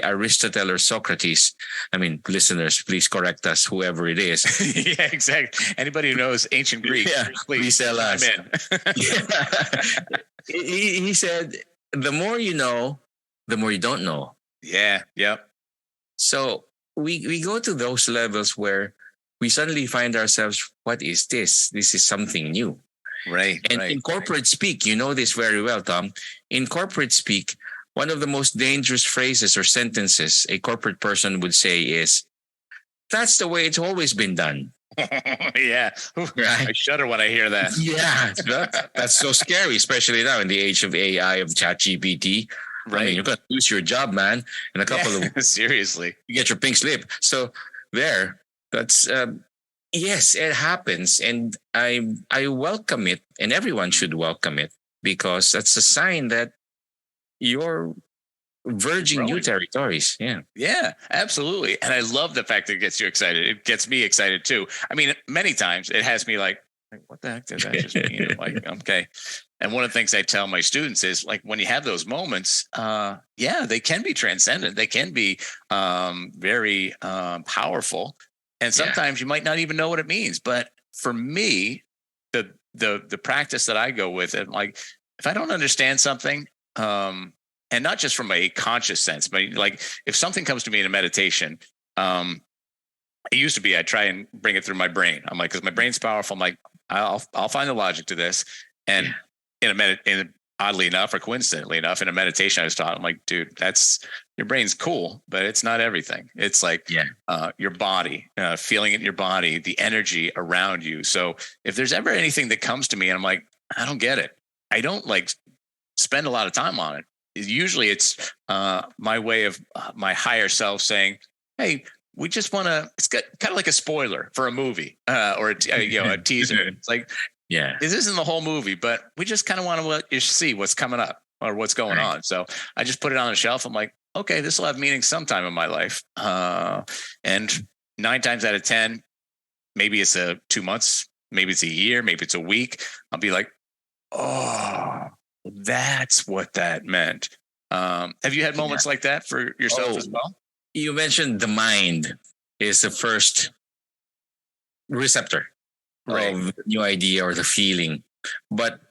Aristotle or Socrates. I mean, listeners, please correct us, whoever it is. Yeah, exactly. Anybody who knows ancient Greek, please tell us. He said, the more you know, the more you don't know. Yeah. Yep. So we go to those levels where we suddenly find ourselves, what is this? This is something new. Right. And in corporate speak, you know this very well, Thom. In corporate speak, one of the most dangerous phrases or sentences a corporate person would say is, that's the way it's always been done. Yeah. Right? I shudder when I hear that. Yeah. That's so scary, especially now in the age of AI, of ChatGPT. Right. I mean, you're going to lose your job, man. In a couple of seriously, you get your pink slip. So that's yes, it happens, and I welcome it, and everyone should welcome it because that's a sign that you're verging new territories. Yeah, absolutely. And I love the fact that it gets you excited. It gets me excited too. I mean, many times it has me like, what the heck did that just mean? Like, okay. And one of the things I tell my students is like, when you have those moments, they can be transcendent. They can be very powerful. And sometimes you might not even know what it means. But for me, the practice that I go with, and like, if I don't understand something, and not just from a conscious sense, but like if something comes to me in a meditation, it used to be I'd try and bring it through my brain. I'm like, because my brain's powerful. I'm like, I'll find the logic to this. And oddly enough, or coincidentally enough, in a meditation I was taught, I'm like, dude, your brain's cool, but it's not everything. It's like your body, feeling it in your body, the energy around you. So if there's ever anything that comes to me and I'm like, I don't get it, I don't like spend a lot of time on it. Usually it's my way of my higher self saying, hey, we just want to, it's kind of like a spoiler for a movie or a teaser. It's like, this isn't the whole movie, but we just kind of want to let you see what's coming up or what's going on. So I just put it on the shelf. I'm like, okay, this will have meaning sometime in my life. And 9 times out of 10, maybe it's 2 months, maybe it's a year, maybe it's a week. I'll be like, oh, that's what that meant. Have you had moments like that for yourself as well? You mentioned the mind is the first receptor of the new idea or the feeling. But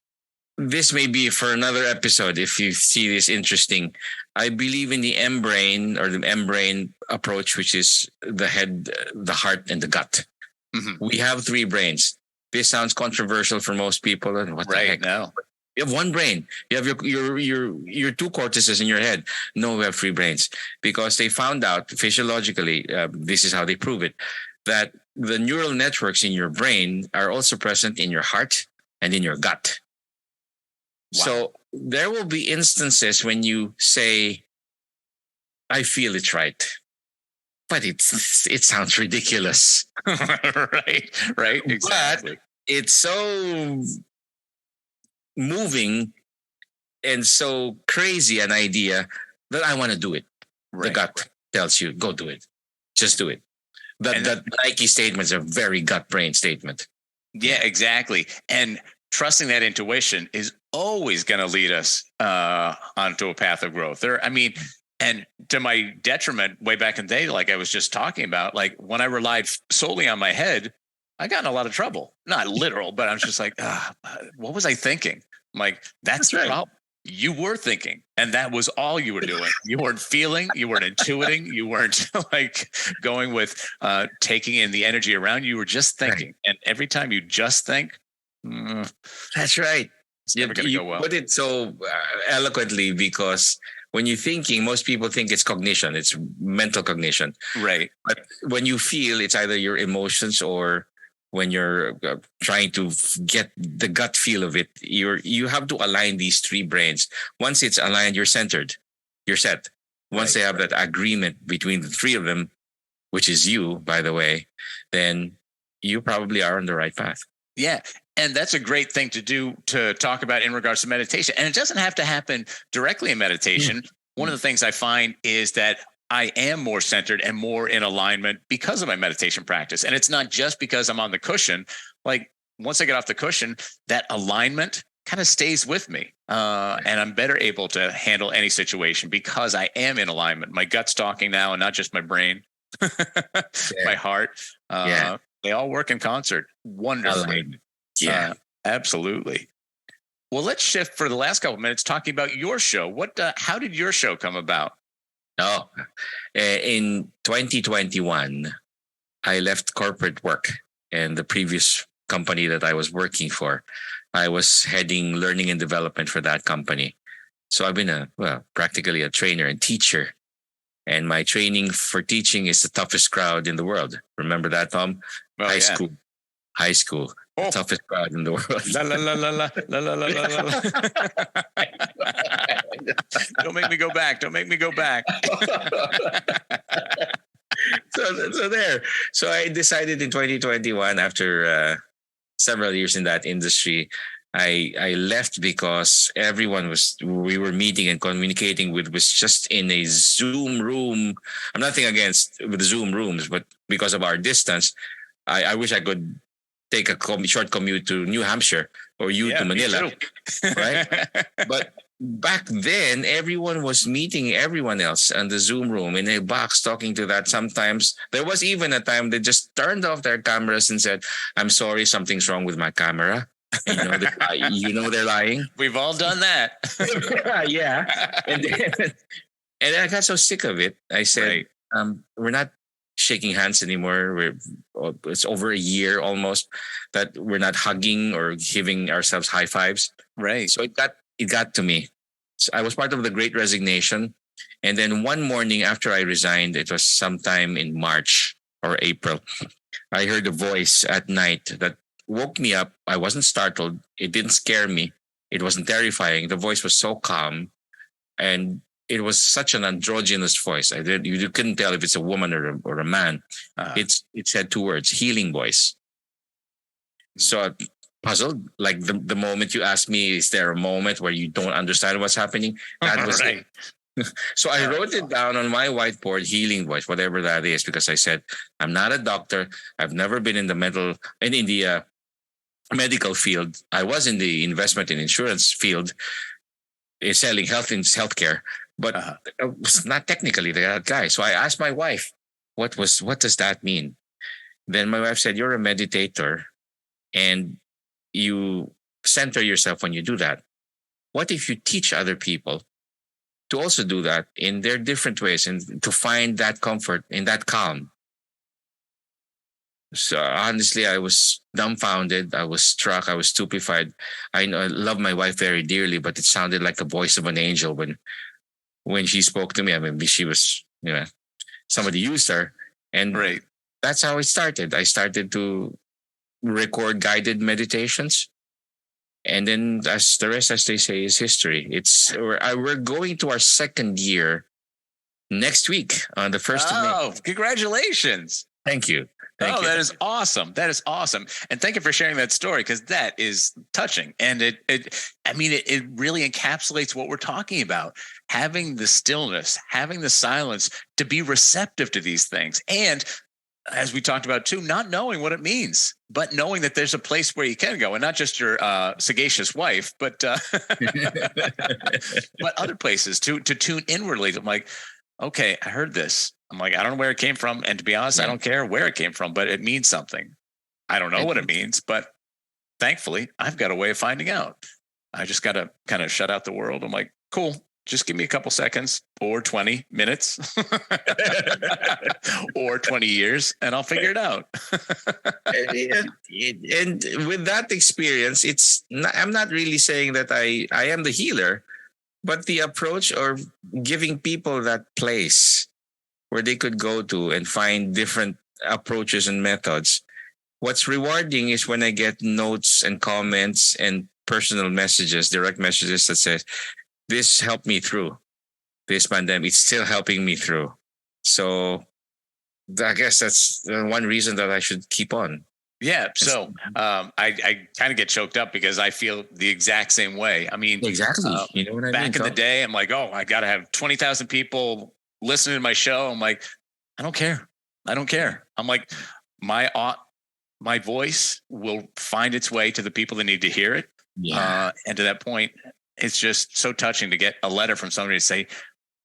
this may be for another episode if you see this interesting. I believe in the M-brain or the M-brain approach, which is the head, the heart, and the gut. Mm-hmm. We have 3 brains. This sounds controversial for most people. And what the heck? No. You have one brain. You have your 2 cortices in your head. No, we have 3 brains because they found out physiologically. This is how they prove it, that the neural networks in your brain are also present in your heart and in your gut. Wow. So there will be instances when you say, "I feel it's right," but it sounds ridiculous, right, exactly. But it's so moving and so crazy an idea that I want to do it. Right. The gut tells you, go do it. Just do it. That Nike statement is a very gut brain statement. Yeah, exactly. And trusting that intuition is always going to lead us onto a path of growth. And to my detriment, way back in the day, like I was just talking about, like when I relied solely on my head, I got in a lot of trouble. Not literal, but I was just like, what was I thinking? I'm like, that's the problem. You were thinking, and that was all you were doing. You weren't feeling, you weren't intuiting, you weren't like going with taking in the energy around you. You were just thinking. Right. And every time you just think, that's right. It's never going to go well. You put it so eloquently because when you're thinking, most people think it's cognition, it's mental cognition. Right. But when you feel, it's either your emotions or when you're trying to get the gut feel of it, you have to align these 3 brains. Once it's aligned, you're centered, you're set. Once they have that agreement between the 3 of them, which is you, by the way, then you probably are on the right path. Yeah. And that's a great thing to do to talk about in regards to meditation. And it doesn't have to happen directly in meditation. One of the things I find is that I am more centered and more in alignment because of my meditation practice. And it's not just because I'm on the cushion. Like once I get off the cushion, that alignment kind of stays with me. And I'm better able to handle any situation because I am in alignment. My gut's talking now and not just my brain, my heart. They all work in concert wonderfully. Yeah, absolutely. Well, let's shift for the last couple of minutes talking about your show. How did your show come about? Oh, in 2021, I left corporate work and the previous company that I was working for. I was heading learning and development for that company. So I've been practically a trainer and teacher. And my training for teaching is the toughest crowd in the world. Remember that, Thom? High school. The toughest crowd in the world. La, la, la, la, la, la, la, la, la. Don't make me go back. So I decided in 2021, after several years in that industry, I left because everyone we were meeting and communicating with was just in a Zoom room. I'm nothing against with the Zoom rooms, but because of our distance, I wish I could take a short commute to New Hampshire or to Manila, right? But back then, everyone was meeting everyone else in the Zoom room in a box talking to that. Sometimes there was even a time they just turned off their cameras and said, "I'm sorry, something's wrong with my camera." They're lying. We've all done that. Yeah. And I got so sick of it. I said, we're not shaking hands anymore. It's over a year almost that we're not hugging or giving ourselves high fives. Right. So it got to me. So I was part of the Great Resignation. And then one morning after I resigned, it was sometime in March or April, I heard a voice at night that woke me up. I wasn't startled. It didn't scare me. It wasn't terrifying. The voice was so calm. And it was such an androgynous voice. You couldn't tell if it's a woman or a man. It said 2 words: healing voice. So I puzzled. Like the moment you asked me, is there a moment where you don't understand what's happening? That was it. So I wrote it down on my whiteboard, healing voice, whatever that is, because I said, I'm not a doctor. I've never been in the medical field. I was in the investment and insurance field, selling healthcare, but I was not technically that guy. So I asked my wife, what does that mean? Then my wife said, you're a meditator and you center yourself when you do that. What if you teach other people to also do that in their different ways and to find that comfort in that calm? So honestly, I was dumbfounded. I was struck. I was stupefied. I know I love my wife very dearly, but it sounded like the voice of an angel when she spoke to me. I mean, she was, somebody used her, and Right. that's how it started. I started to record guided meditations, and then as the rest, as they say, is history. We're going to our second year next week on the 1st of May. Oh, congratulations. Thank you. Thank you. That is awesome. That is awesome. And thank you for sharing that story, because that is touching. And it really encapsulates what we're talking about. Having the stillness, having the silence to be receptive to these things. And as we talked about too, not knowing what it means, but knowing that there's a place where you can go, and not just your sagacious wife, but but other places to tune inwardly. I'm like, okay, I heard this. I'm like, I don't know where it came from. And to be honest, I don't care where it came from, but it means something. I don't know what it means, but thankfully I've got a way of finding out. I just got to kind of shut out the world. I'm like, cool, just give me a couple seconds or 20 minutes or 20 years and I'll figure it out. And with that experience, I'm not really saying that I am the healer, but the approach of giving people that place where they could go to and find different approaches and methods. What's rewarding is when I get notes and comments and personal messages, direct messages that says, this helped me through this pandemic. It's still helping me through. So I guess that's one reason that I should keep on. Yeah. So I kind of get choked up because I feel the exact same way. I mean, exactly. You know what I mean? Back in the day, I'm like, oh, I got to have 20,000 people listening to my show. I'm like, I don't care. I'm like, my voice will find its way to the people that need to hear it. Yeah. And to that point, it's just so touching to get a letter from somebody to say,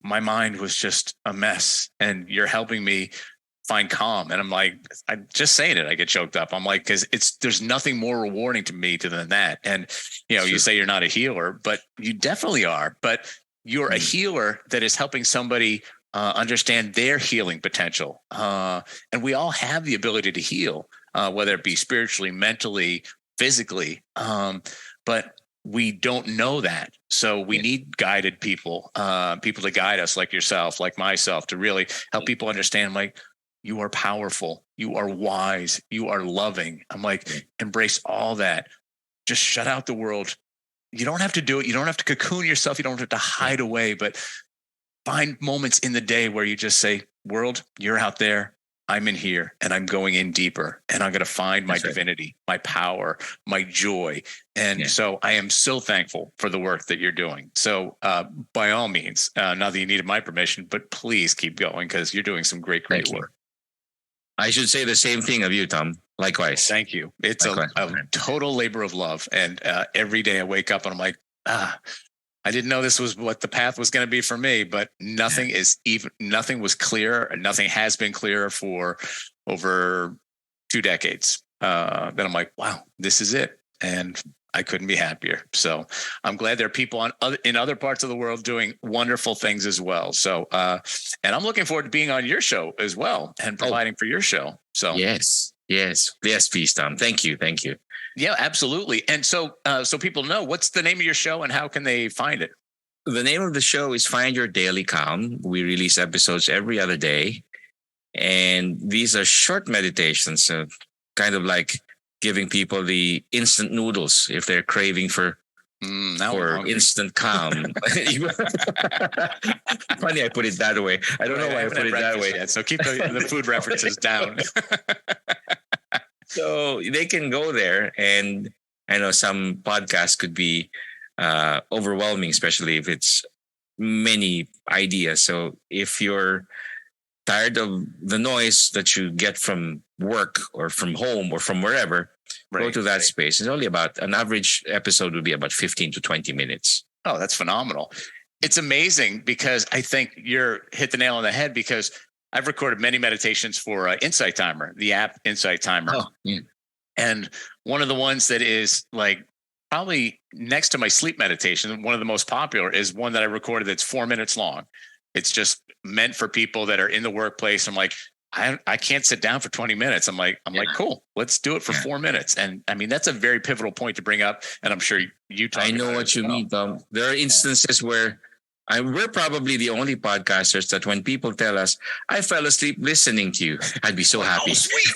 my mind was just a mess and you're helping me find calm. And I'm like, I'm just saying it, I get choked up. I'm like, because there's nothing more rewarding to me than that. And, you say you're not a healer, but you definitely are. But you're a healer that is helping somebody understand their healing potential. And we all have the ability to heal, whether it be spiritually, mentally, physically. But we don't know that. So we need guided people to guide us, like yourself, like myself, to really help people understand, like, you are powerful, you are wise, you are loving. I'm like, embrace all that. Just shut out the world. You don't have to do it. You don't have to cocoon yourself. You don't have to hide away, but find moments in the day where you just say, world, you're out there. I'm in here and I'm going in deeper and I'm going to find my divinity, my power, my joy. And so I am so thankful for the work that you're doing. So by all means, not that you needed my permission, but please keep going because you're doing some great work. I should say the same thing of you, Thom. Likewise. Thank you. It's a total labor of love. And every day I wake up and I'm like, I didn't know this was what the path was going to be for me, but nothing was clear. And nothing has been clearer for over 2 decades. Then I'm like, wow, this is it. And I couldn't be happier. So I'm glad there are people in other parts of the world doing wonderful things as well. So, and I'm looking forward to being on your show as well and providing for your show. So yes, please, Thom. Thank you. Yeah, absolutely. And so, so people know, what's the name of your show and how can they find it? The name of the show is Find Your Daily Calm. We release episodes every other day. And these are short meditations, kind of like giving people the instant noodles if they're craving for instant calm. Funny I put it that way. I don't know why I put it that way. Yet, so keep the food references down. So they can go there, and I know some podcasts could be overwhelming, especially if it's many ideas. So if you're tired of the noise that you get from work or from home or from wherever, go to that space. It's only about an average episode would be about 15 to 20 minutes. Oh, that's phenomenal. It's amazing because I think you're hit the nail on the head, because I've recorded many meditations for Insight Timer, the app Insight Timer. Oh, yeah. And one of the ones that is like probably next to my sleep meditation, one of the most popular, is one that I recorded that's 4 minutes long. It's just meant for people that are in the workplace. I'm like, I can't sit down for 20 minutes. I'm like, cool, let's do it for 4 minutes. And I mean, that's a very pivotal point to bring up. And I'm sure you talk. I know what you mean, Thom. There are instances where we're probably the only podcasters that when people tell us, I fell asleep listening to you, I'd be so happy. Oh, sweet.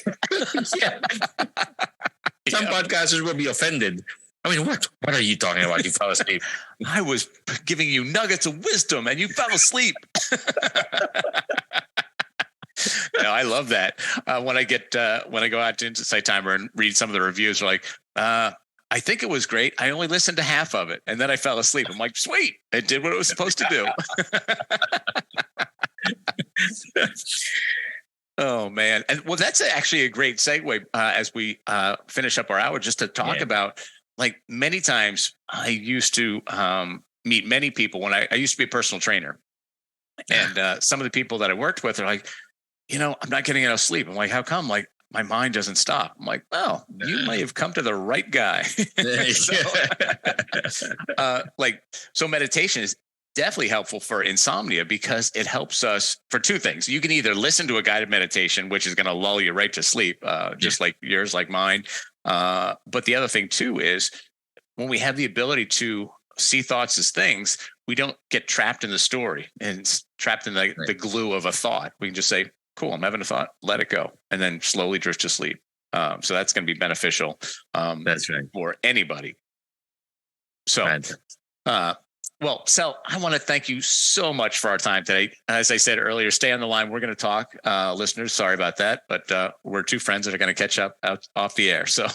Some podcasters will be offended. I mean, what are you talking about? You fell asleep. I was giving you nuggets of wisdom and you fell asleep. No, I love that. When I go out to Insight Timer and read some of the reviews, they're like, I think it was great. I only listened to half of it and then I fell asleep. I'm like, sweet. It did what it was supposed to do. Oh, man. And well, that's actually a great segue as we finish up our hour, just to talk about, like, many times I used to meet many people when I used to be a personal trainer. And some of the people that I worked with are like, I'm not getting enough sleep. I'm like, how come? Like, my mind doesn't stop. I'm like, well, you may have come to the right guy. So meditation is definitely helpful for insomnia because it helps us for two things. You can either listen to a guided meditation, which is going to lull you right to sleep, just like yours, like mine. But the other thing too is when we have the ability to see thoughts as things, we don't get trapped in the story and trapped in the glue of a thought. We can just say, cool, I'm having a thought, let it go, and then slowly drift to sleep. So that's going to be beneficial. That's right. For anybody. So, well, Sel, I want to thank you so much for our time today. As I said earlier, stay on the line. We're going to talk, listeners. Sorry about that, but we're two friends that are going to catch up off the air. So,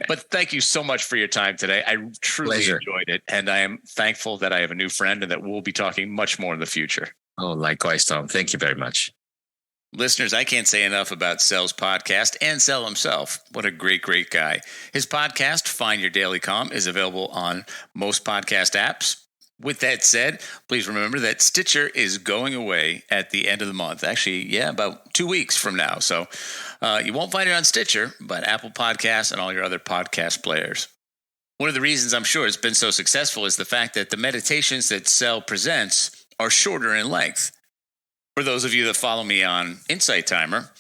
but thank you so much for your time today. I truly enjoyed it, and I am thankful that I have a new friend and that we'll be talking much more in the future. Oh, likewise, Thom. Thank you very much. Listeners, I can't say enough about Sel's podcast and Sel himself. What a great, great guy. His podcast, Find Your Daily Calm, is available on most podcast apps. With that said, please remember that Stitcher is going away at the end of the month. Actually, about 2 weeks from now. So you won't find it on Stitcher, but Apple Podcasts and all your other podcast players. One of the reasons I'm sure it's been so successful is the fact that the meditations that Sel presents are shorter in length. For those of you that follow me on Insight Timer,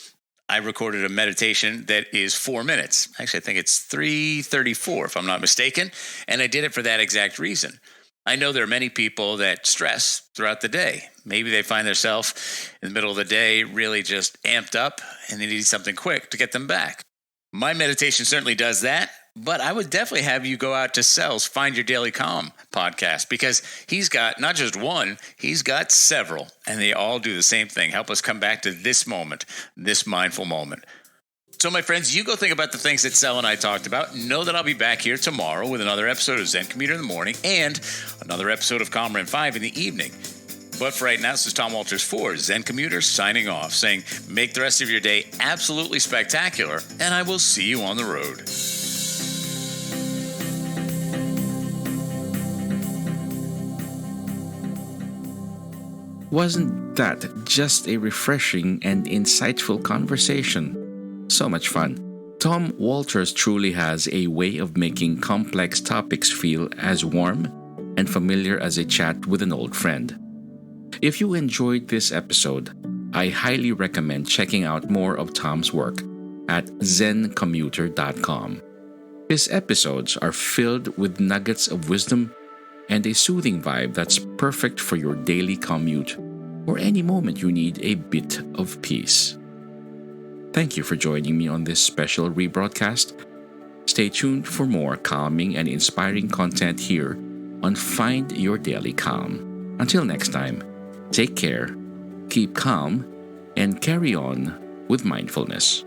I recorded a meditation that is 4 minutes. Actually, I think it's 3:34 if I'm not mistaken. And I did it for that exact reason. I know there are many people that stress throughout the day. Maybe they find themselves in the middle of the day really just amped up and they need something quick to get them back. My meditation certainly does that. But I would definitely have you go out to Sel's Find Your Daily Calm podcast, because he's got not just one, he's got several, and they all do the same thing. Help us come back to this moment, this mindful moment. So, my friends, you go think about the things that Sel and I talked about. Know that I'll be back here tomorrow with another episode of Zen Commuter in the morning and another episode of Calmer in 5 in the evening. But for right now, this is Thom Walters for Zen Commuter signing off, saying make the rest of your day absolutely spectacular, and I will see you on the road. Wasn't that just a refreshing and insightful conversation? So much fun. Thom Walters truly has a way of making complex topics feel as warm and familiar as a chat with an old friend. If you enjoyed this episode, I highly recommend checking out more of Thom's work at zencommuter.com. His episodes are filled with nuggets of wisdom and a soothing vibe that's perfect for your daily commute or any moment you need a bit of peace. Thank you for joining me on this special rebroadcast. Stay tuned for more calming and inspiring content here on Find Your Daily Calm. Until next time, take care, keep calm, and carry on with mindfulness.